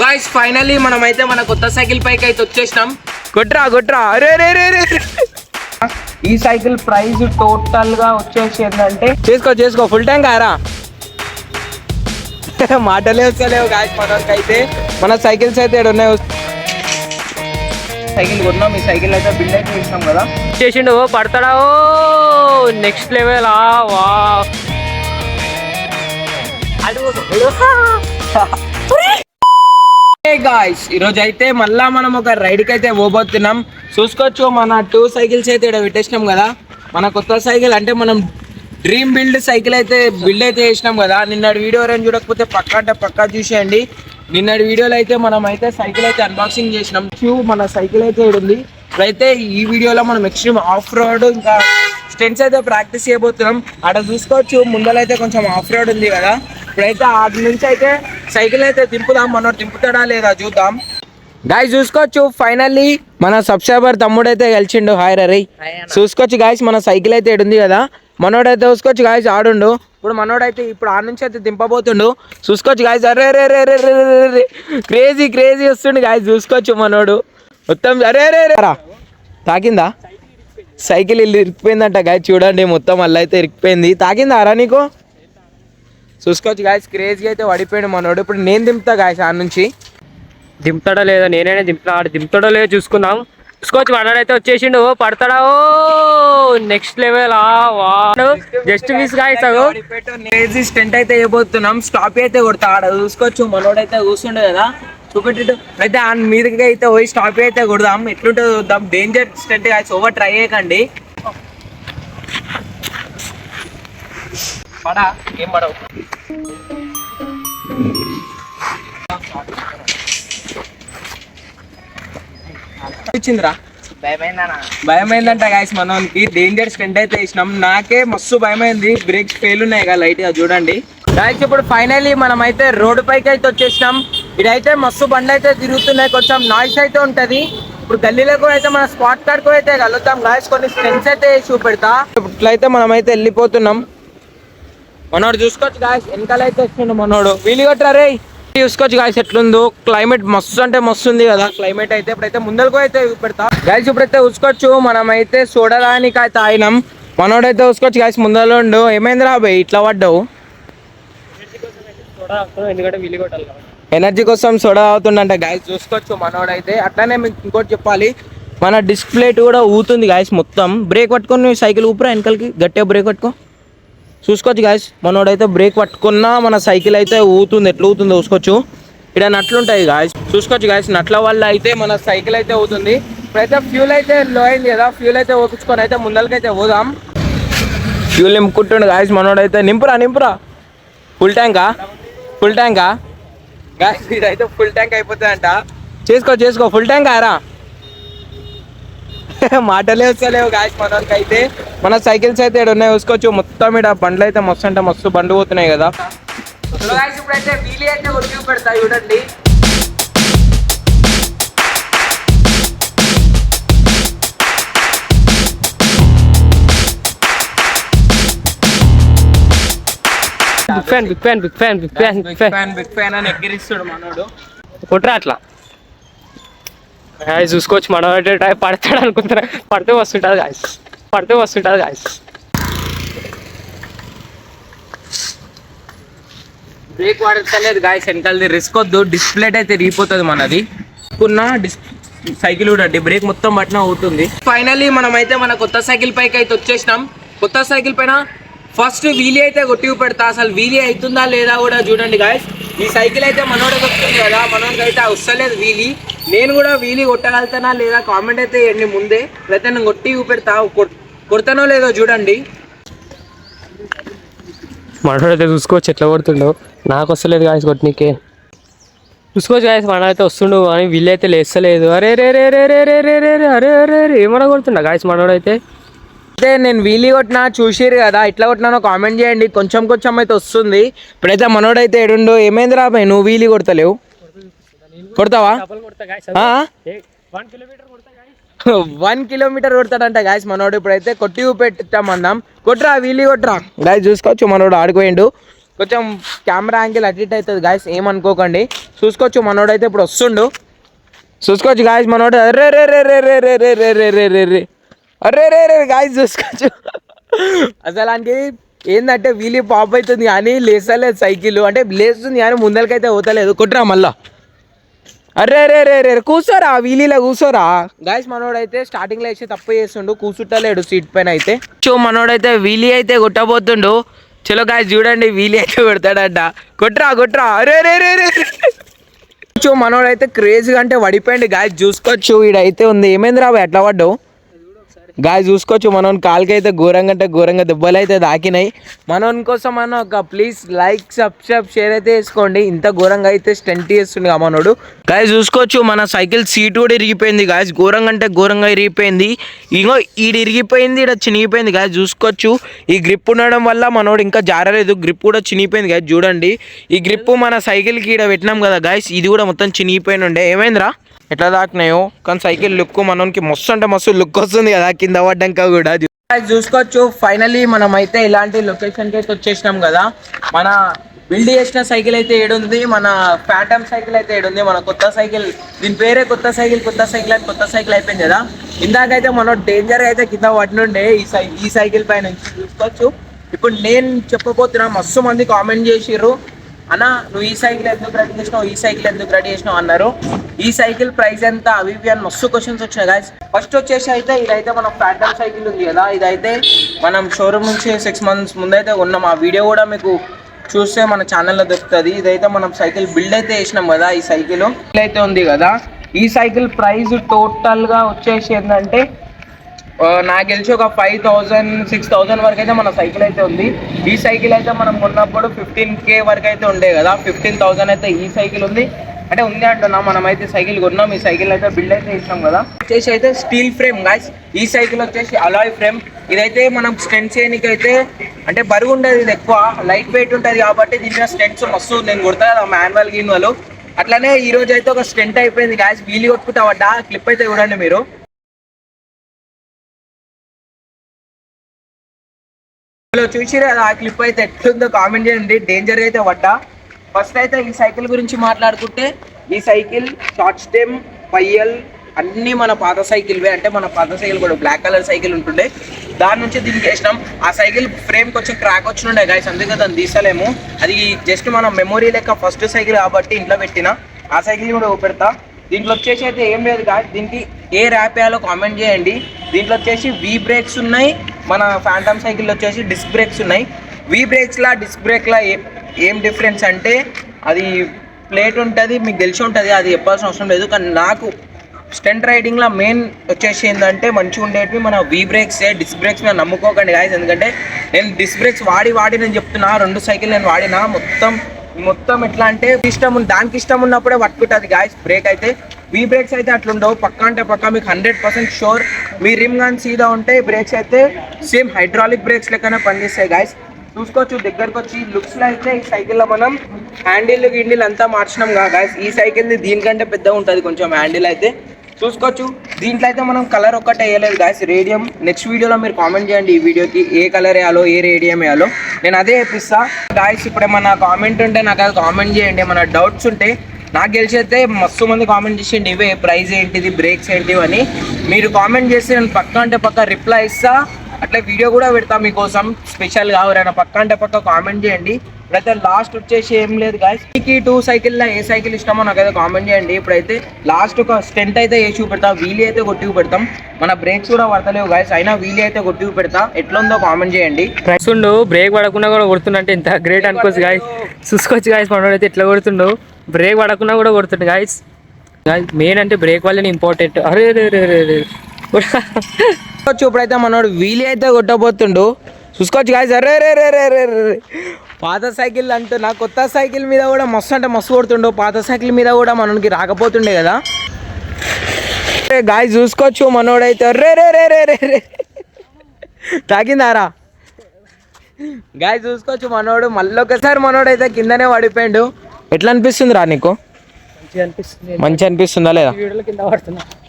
Guys finally మనమైతే మన కొత్త సైకిల్ పైకి అయితే వచ్చేసినాం. కొట్రా అరే రే రే రే. ఈ సైకిల్ ప్రైస్ టోటల్ గా వచ్చేసి ఏంటంటే చేసుకో ఫుల్ ట్యాంక్ ఆరా. మాటలే వస్తలేవు గాయ్స్ మనకైతే. మన సైకిల్స్ అయితే ఇక్కడ ఉన్నాయి. సైకిల్ కొన్నాం. ఈ సైకిల్ అయితే బిల్డ్ అయితే చేసినాం కదా. చేసిండు పడతాడా. Next level. వా గాయ్స్ ఈరోజు అయితే మళ్ళా మనం ఒక రైడ్ కి అయితే పోబోతున్నాం. చూసుకోవచ్చు మన 2 సైకిల్స్ అయితే ఇక్కడ పెట్టేసినాం కదా. మన కొత్త సైకిల్ అంటే మనం డ్రీమ్ బిల్డ్ సైకిల్ అయితే బిల్డ్ అయితే చేసినాం కదా. నిన్నటి వీడియో ఎవరైనా చూడకపోతే పక్కా చూసేయండి. నిన్నటి వీడియోలో అయితే మనం అయితే సైకిల్ అయితే అన్బాక్సింగ్ చేసినాం. మన సైకిల్ అయితే ఇక్కడ ఉంది. ఇప్పుడైతే ఈ వీడియోలో మనం ఎక్స్ట్రీమ్ ఆఫ్ రోడ్ ఇంకా స్టెంట్స్ అయితే ప్రాక్టీస్ చేయబోతున్నాం. అక్కడ చూసుకోవచ్చు ముందరైతే కొంచెం ఆఫ్ రోడ్ ఉంది కదా. ఇప్పుడైతే ఆటి నుంచి అయితే సైకిల్ అయితే దింపుదాం. మనోడు దింపుతాడా లేదా చూద్దాం. గాయ్స్ చూసుకోవచ్చు ఫైనల్లీ మన సబ్స్క్రైబర్ తమ్ముడు అయితే గెలిచిండు. హాయ్ రై. చూసుకోవచ్చు గాయ్స్ మన సైకిల్ అయితే ఇక్కడ ఉంది కదా. మనోడైతే చూసుకోవచ్చు గాయ్స్ ఆడుండు. ఇప్పుడు మనోడైతే ఇప్పుడు ఆ నుంచి అయితే దింపబోతుండు. చూసుకోవచ్చు గాయ్స్. అరే రే రే రే రే క్రేజీ వస్తుండు గాయ్స్. చూసుకోవచ్చు మనోడు మొత్తం అరే రే రా తాకిందా సైకిల్ ఇరికిపోయిందంట గాయ్స్. చూడండి మొత్తం మళ్ళీ అయితే ఇరికిపోయింది. తాకిందా అరా నీకు? చూసుకోవచ్చు గాయ్స్ క్రేజీగా అయితే పడిపోయాడు మనోడు. ఇప్పుడు నేను దింపుతా గాయ్స్ ఆ నుంచి. దింపుతాడో లేదా నేనైనా దింపుతాడో లేదో చూసుకుందాం. చూసుకోవచ్చు మనోడైతే వచ్చేసిండు. పడతాడా. Next level. Just miss guys. Crazy stunt అయితే వేయబోతున్నాం. స్టాప్ అయితే కొడతా. ఆడ చూసుకోవచ్చు మనోడైతే కూర్చుండే కదా. చూపెట్టు అయితే ఆ మీదకి అయితే పోయి స్టాప్ అయితే కొడదాం. ఎట్లుంటుందో చూద్దాం. Danger stunt guys. Over try చేయకండి. పడా ఏం పడవు. వచ్చిందిరా భయమైందంట గాయస్. మనకి డేంజర్ స్టంట్ అయితే వేసినాం. నాకే మస్తు భయమైంది. బ్రేక్స్ ఫెయిల్ ఉన్నాయి కదా లైట్ గా చూడండి గాయస్. ఇప్పుడు ఫైనల్లీ మనం అయితే రోడ్డు పైకి అయితే వచ్చేసినాం. ఇదైతే మస్తు బండ్లు అయితే తిరుగుతున్నాయి. కొంచెం నాయిస్ అయితే ఉంటది. ఇప్పుడు గల్లీలకు అయితే మన స్పాట్ కార్డ్కు అయితే కలుగుతాం గాయస్. కొన్ని స్టెన్స్ అయితే చూపెడతా. ఇట్లయితే మనం అయితే వెళ్ళిపోతున్నాం. మనోడు చూసుకోవచ్చు గాయస్. వెనకాల అయితే వస్తుండు మనోడు. వీలు కొట్టరా రే. చూసుకోవచ్చు గాయస్ ఎట్లుందో. క్లైమేట్ మస్తు అంటే మస్తు ఉంది కదా క్లైమేట్ అయితే. ఇప్పుడైతే ముందరకు అయితే పెడతా గాయస్. ఇప్పుడైతే చూసుకోవచ్చు మనం అయితే చూడడానికి అయితే ఆగినాం. మనోడైతే చూసుకోవచ్చు గాయస్ ముందరలో ఉండు. ఏమైందిరా బాయ్ ఇట్లా పడ్డావు? ఎనర్జీ కోసం సోడా అవుతుండంట గాయస్. చూసుకోవచ్చు మనోడైతే. అట్లానే మీకు ఇంకోటి చెప్పాలి. మన డిస్ప్లే కూడా ఊతుంది గాయస్ మొత్తం. బ్రేక్ పట్టుకొని సైకిల్ ఊపురా వెనకాలకి గట్టిగా బ్రేక్ పట్టుకో. చూసుకోవచ్చు గాయస్ మనోడైతే బ్రేక్ పట్టుకున్నా మన సైకిల్ అయితే ఊతుంది. ఎట్లా ఊతుందో చూసుకోవచ్చు. ఇక్కడ నట్లు ఉంటాయి గాయస్. చూసుకోవచ్చు గాయస్ నట్ల వల్ల అయితే మన సైకిల్ అయితే అవుతుంది. ఇప్పుడైతే ఫ్యూల్ అయితే లో అయింది కదా. ఫ్యూల్ అయితే ఓపించుకొని అయితే ముందలకైతే పోదాం. ఫ్యూల్ నింపుకుంటుండే గాయస్ మనోడైతే. నింపురా ఫుల్ ట్యాంకా గాయస్. ఇదైతే ఫుల్ ట్యాంక్ అయిపోతుందంట. చేసుకో ఫుల్ ట్యాంక్ ఆరా. మాటలే వస్తలేవు గాయస్ మనోడికి అయితే. మన సైకిల్స్ అయితే ఇక్కడ ఉన్నాయి చూసుకోవచ్చు. మొత్తం ఇక్కడ బండ్లు అయితే మస్తు అంటే మస్తు బండ్లు పోతున్నాయి కదా. ఇప్పుడైతే వీలీ అయితే ఒడ్డు పెడతా చూడండి. బిగ్ ఫ్యాన్ అని ఎక్కిరిస్తాడు మనోడు. కొట్రా అట్లా చూసుకోవచ్చు. మనోడు పడతాడు అనుకుంటారా. పడితే వస్తుంటుంది గాయస్. బ్రేక్ వాడలేదు గాయస్. వెనకాలది రిస్క్ వద్దు. డిస్ప్లే అయితే తిరిగిపోతుంది మనది. సైకిల్ చూడండి బ్రేక్ మొత్తం పట్టినా అవుతుంది. ఫైనల్లీ మనం అయితే మన కొత్త సైకిల్ పైకి అయితే వచ్చేసినాం. కొత్త సైకిల్ పైన ఫస్ట్ వీలీ అయితే కొట్టి పెడతా. అసలు వీలీ అవుతుందా లేదా కూడా చూడండి గాయస్. ఈ సైకిల్ అయితే మనోడే వస్తుంది కదా. మనోడికి అయితే వస్తలేదు వీలీ. నేను కూడా వీలీ కొట్టగలుగుతానా లేదా కామెంట్ అయితే ఇవ్వండి ముందే. లేకపోతే నేను కొట్టి పెడతా. కొడతానో లేదో చూడండి. మనోడైతే చూసుకోవచ్చు ఎట్లా కొడుతుండో. నాకు వస్తలేదు గాయస్ కొట్టనీకే. చూసుకోవచ్చు గాయస్ మనోడైతే వస్తుండు కానీ వీళ్ళైతే లేస్తలేదు. అరే రే రే రే రే రే రే రే అరే అరే ఏమన్నా కొడుతుండ గాయస్ మనోడైతే. అయితే నేను వీలీ కొట్టినా చూసిరు కదా. ఇట్లా కొట్టినానో కామెంట్ చేయండి. కొంచెం అయితే వస్తుంది. ఇప్పుడైతే మనోడైతే ఏడుండో. ఏమైందిరా బాయ్ నువ్వు వీలీ కొడతలేవు? కొడతావా? 1 కిలోమీటర్ కొడతాడంట గాయస్ మనోడు. ఇప్పుడైతే కొట్టి పెట్టామన్నాం. కొట్రా వీలీ కొట్రా గాయస్. చూసుకోవచ్చు మనోడు ఆడిపోయిండు. కొంచెం కెమెరా యాంగిల్ అటు ఇటు అవుతుంది గాయస్, ఏమనుకోకండి. చూసుకోవచ్చు మనోడైతే ఇప్పుడు వస్తుండు. చూసుకోవచ్చు గాయస్ మనోడు అర్రే రే రే రే రే రే రే రే రే రే రే రే అర్రే రే రే గాయస్ చూసుకోవచ్చు. అసలు ఆయనకి ఏంటంటే వీలి పాప్ అవుతుంది కానీ లేసలేదు సైకిల్, అంటే లేస్తుంది కానీ ముందరికైతే పోతలేదు. కొట్రా మళ్ళా అర్రే రే రే రే కూర్చోరా వీలీలో కూర్చోరా. గాయస్ మనోడైతే స్టార్టింగ్లో వేసి తప్పు చేస్తుండు, కూర్చుంటలేడు సీట్ పైన అయితే. సో మనోడైతే వీలీ అయితే కొట్టబోతుండు. చలో గాయస్ చూడండి వీలీ అయితే కొడతాడంట. కొట్రా కొట్రా అరే రే రే రే. సో మనోడైతే క్రేజ్గా అంటే పడిపోయింది గాయస్. చూసుకోవచ్చు వీడైతే ఉంది. ఏమైంది రా ఎట్లా పడ్డావు గాయస్? చూసుకోవచ్చు మనోని కాలుకి అయితే ఘోరంగా అంటే ఘోరంగా దెబ్బలు అయితే దాకినాయి. మనోని కోసం మనం ఒక ప్లీజ్ లైక్ సబ్స్క్రైబ్ షేర్ అయితే వేసుకోండి. ఇంత ఘోరంగా అయితే స్టంట్ చేస్తుంది మనోడు. గాయస్ చూసుకోవచ్చు మన సైకిల్ సీట్ కూడా ఇరిగిపోయింది గాయస్. ఘోరంగా అంటే ఘోరంగా ఇరిగిపోయింది. ఇంకో ఈడు ఇరిగిపోయింది, ఈడ చినిగిపోయింది గాయస్. చూసుకోవచ్చు ఈ గ్రిప్ ఉండడం వల్ల మనోడు ఇంకా జారలేదు, గ్రిప్ కూడా చినిగిపోయింది గాయస్. చూడండి ఈ గ్రిప్ మన సైకిల్కి ఈడ పెట్టినాం కదా గాయస్, ఇది కూడా మొత్తం చినిగిపోయిన ఉండే. ఏమైందిరా ఎట్లా దాకినాయో కానీ సైకిల్ లుక్ మనకి మస్తు అంటే మస్తు లుక్ వస్తుంది కదా కింద పడ్డాక కూడా. చూసుకోవచ్చు ఫైనలీ మనం అయితే ఇలాంటి లొకేషన్కి అయితే వచ్చేసినాం కదా. మన బిల్డ్ చేసిన సైకిల్ అయితే ఏడుంది, మన ఫ్యాంటమ్ సైకిల్ అయితే ఏడుంది, మన కొత్త సైకిల్, దీని పేరే కొత్త సైకిల్ అని కొత్త సైకిల్ అయిపోయింది కదా. ఇందాకైతే మనం డేంజర్ అయితే కింద పడినుండే ఈ సైకిల్ పై నుంచి. చూసుకోవచ్చు ఇప్పుడు నేను చెప్పబోతున్నా, మస్తు మంది కామెంట్ చేసిర్రు అన్న నువ్వు ఈ సైకిల్ ఎందుకు రెడీ చేసినావు, ఈ సైకిల్ ఎందుకు రెడీ చేసినావు అన్నారు. ఈ సైకిల్ ప్రైస్ ఎంత అవి అని మస్తు క్వశ్చన్స్ వచ్చినాయి గాయస్. ఫస్ట్ వచ్చేసి అయితే ఇదైతే మన ఫ్యాంటమ్ సైకిల్ ఉంది కదా, ఇదైతే మనం షోరూమ్ నుంచి 6 months ముందైతే ఉన్నాం. ఆ వీడియో కూడా మీకు చూస్తే మన ఛానల్లో దొరుకుతుంది. ఇదైతే మనం సైకిల్ బిల్డ్ అయితే వేసినాం కదా. ఈ సైకిల్ అయితే ఉంది కదా, ఈ సైకిల్ ప్రైస్ టోటల్గా వచ్చేసి ఏంటంటే నాకు తెలిసి ఒక 5,000-6,000 వరకు అయితే మన సైకిల్ అయితే ఉంది. ఈ సైకిల్ అయితే మనం కొన్నప్పుడు 15K వరకు అయితే ఉండే కదా, 15,000 అయితే ఈ సైకిల్ ఉంది. అంటే ఉంది అంటున్నాం, మనం అయితే సైకిల్ కొన్నాం. ఈ సైకిల్ అయితే బిల్డ్ అయితే ఇచ్చినాం కదా. వచ్చేసి అయితే స్టీల్ ఫ్రేమ్ గాయస్. ఈ సైకిల్ వచ్చేసి అలాయ్ ఫ్రేమ్. ఇదైతే మనం స్టెంట్స్ చేయడానికి అయితే అంటే బరువు ఉండదు, ఇది ఎక్కువ లైట్ వెయిట్ ఉంటుంది కాబట్టి దీని స్టెంట్స్ మస్తు నేను కొడతా కదా మాన్యువల్ గిన్వాలు. అట్లానే ఈ రోజు అయితే ఒక స్టెంట్ అయిపోయింది గాయస్, వీలు కొట్టుకుంటా పడ్డా. క్లిప్ అయితే చూడండి మీరు. చూసిరే ఆ క్లిప్ అయితే ఎట్లుందో కామెంట్ చేయండి. డేంజర్ అయితే పడ్డా. ఫస్ట్ అయితే ఈ సైకిల్ గురించి మాట్లాడుకుంటే, ఈ సైకిల్ షార్ట్ స్టెమ్ పైఎల్ అన్నీ మన పాత సైకిల్వే. అంటే మన పాత సైకిల్ కూడా బ్లాక్ కలర్ సైకిల్ ఉంటుండే, దాని నుంచి దీనికి వేసినాం. ఆ సైకిల్ ఫ్రేమ్ కొంచెం క్రాక్ వచ్చినుండే గాయస్, అందుకే దాన్ని తీసలేము. అది జస్ట్ మన మెమొరీ లెక్క ఫస్ట్ సైకిల్ కాబట్టి ఇంట్లో పెట్టిన. ఆ సైకిల్ కూడా పెడతా. దీంట్లో వచ్చేసి అయితే ఏం లేదు గాయస్, దీనికి ఏ ర్యాప్ వేయాలో కామెంట్ చేయండి. దీంట్లో వచ్చేసి వీ బ్రేక్స్ ఉన్నాయి, మన ఫ్యాంటమ్ సైకిల్ వచ్చేసి డిస్క్ బ్రేక్స్ ఉన్నాయి. వీ బ్రేక్స్లా డిస్క్ బ్రేక్లా ఏం డిఫరెన్స్ అంటే అది ప్లేట్ ఉంటుంది, మీకు తెలిసి ఉంటుంది, అది చెప్పాల్సిన అవసరం లేదు. కానీ నాకు స్టంట్ రైడింగ్లో మెయిన్ వచ్చేసి ఏంటంటే మంచిగా ఉండేటివి మన వీ బ్రేక్స్. డిస్క్ బ్రేక్స్ మీద నమ్ముకోకండి గాయస్, ఎందుకంటే నేను డిస్క్ బ్రేక్స్ వాడి నేను చెప్తున్నా. 2 సైకిల్ నేను వాడినా. మొత్తం ఎట్లా అంటే దానికి ఇష్టం ఉన్నప్పుడే పట్టుకుంటుంది గాయస్ బ్రేక్ అయితే. వీ బ్రేక్స్ అయితే అట్లుండవు, పక్కా అంటే పక్కా మీకు 100% షూర్. మీ రిమ్ కానీ సీదా ఉంటే బ్రేక్స్ అయితే సేమ్ హైడ్రాలిక్ బ్రేక్స్ లెక్కనే పనిచేస్తాయి గాయస్. చూసుకోవచ్చు దగ్గరకు వచ్చి లుక్స్లో అయితే ఈ సైకిల్లో మనం హ్యాండిల్ అంతా మార్చినాం గాయస్. ఈ సైకిల్ది దీనికంటే పెద్దగా ఉంటుంది కొంచెం హ్యాండిల్ అయితే. చూసుకోవచ్చు దీంట్లో అయితే మనం కలర్ ఒక్కటే వేయలేదు గాయస్, రేడియం. నెక్స్ట్ వీడియోలో మీరు కామెంట్ చేయండి ఈ వీడియోకి ఏ కలర్ వేయాలో, ఏ రేడియం వేయాలో, నేను అదే వేపిస్తా గాయస్. ఇప్పుడు ఏమన్నా కామెంట్ ఉంటే నాకు అది కామెంట్ చేయండి. ఏమన్నా డౌట్స్ ఉంటే. నాకు తెలిసైతే మస్తు మంది కామెంట్ చేసేయండి ఇవే ప్రైస్ ఏంటిది, బ్రేక్స్ ఏంటివి అని. మీరు కామెంట్ చేస్తే నేను పక్కా అంటే పక్కా రిప్లై ఇస్తా. అట్లా వీడియో కూడా పెడతా మీకోసం స్పెషల్గా. ఎవరైనా పక్కా అంటే పక్కా కామెంట్ చేయండి. ఇప్పుడైతే లాస్ట్ వచ్చేసి ఏం లేదు గాయస్, మీకు 2 సైకిల్లో ఏ సైకిల్ ఇష్టమో నాకైతే కామెంట్ చేయండి. ఇప్పుడైతే లాస్ట్ ఒక స్టెంట్ అయితే వేసి చూపెడతా, వీలీ అయితే కొట్టి పెడతాం. మన బ్రేక్స్ కూడా పడతలేవు గాయస్, అయినా వీలీ అయితే కొట్టి పెడతా. ఎట్లుందో కామెంట్ చేయండి. ఉండు బ్రేక్ పడకుండా కూడా కొడుతుండే ఇంత గ్రేట్ అనుకోవచ్చు గాయస్. చూసుకోవచ్చు గాయస్ మనోడైతే ఎట్లా కొడుతుండో, బ్రేక్ పడకుండా కూడా కొడుతుండే గాయస్. మెయిన్ అంటే బ్రేక్ వల్లనే ఇంపార్టెంట్. అరే రే రే రే రే ఇప్పుడైతే మనోడు వీలీ అయితే కొట్టబోతుండు. చూసుకోవచ్చు గాయస్. అరే రే రే రే రే రే పాత సైకిల్ అంటున్నా, కొత్త సైకిల్ మీద కూడా మస్తు అంటే మస్తు కొడుతుండో. పాత సైకిల్ మీద కూడా మనకి రాకపోతుండే కదా గాయస్. చూసుకోవచ్చు మనోడైతే రే రే రే రే రే రే తాగిందారా గాయస్. చూసుకోవచ్చు మనోడు మళ్ళీ ఒకసారి మనోడైతే కిందనే పడిపోయిండు. ఎట్లా అనిపిస్తుంది రా నీకు? మంచి అనిపిస్తుందా లేదా?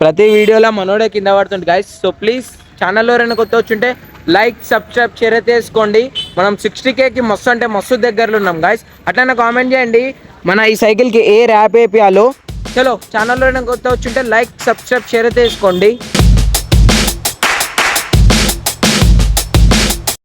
ప్రతి వీడియోలో మనోడే కింద పడుతుంది గాయస్. సో ప్లీజ్ ఛానల్లో ఎవరైనా కొత్త వచ్చుంటే లైక్ సబ్స్క్రైబ్ షేర్ అయితే వేసుకోండి. మనం 60Kకి మస్తు అంటే మస్తు దగ్గరలో ఉన్నాం గాయస్. అట్లనే కామెంట్ చేయండి మన ఈ సైకిల్కి ఏ ర్యాప్ వేపియాలో. చలో ఛానల్లో కొత్త వచ్చుంటే లైక్ సబ్స్క్రైబ్ షేర్ అయితే వేసుకోండి.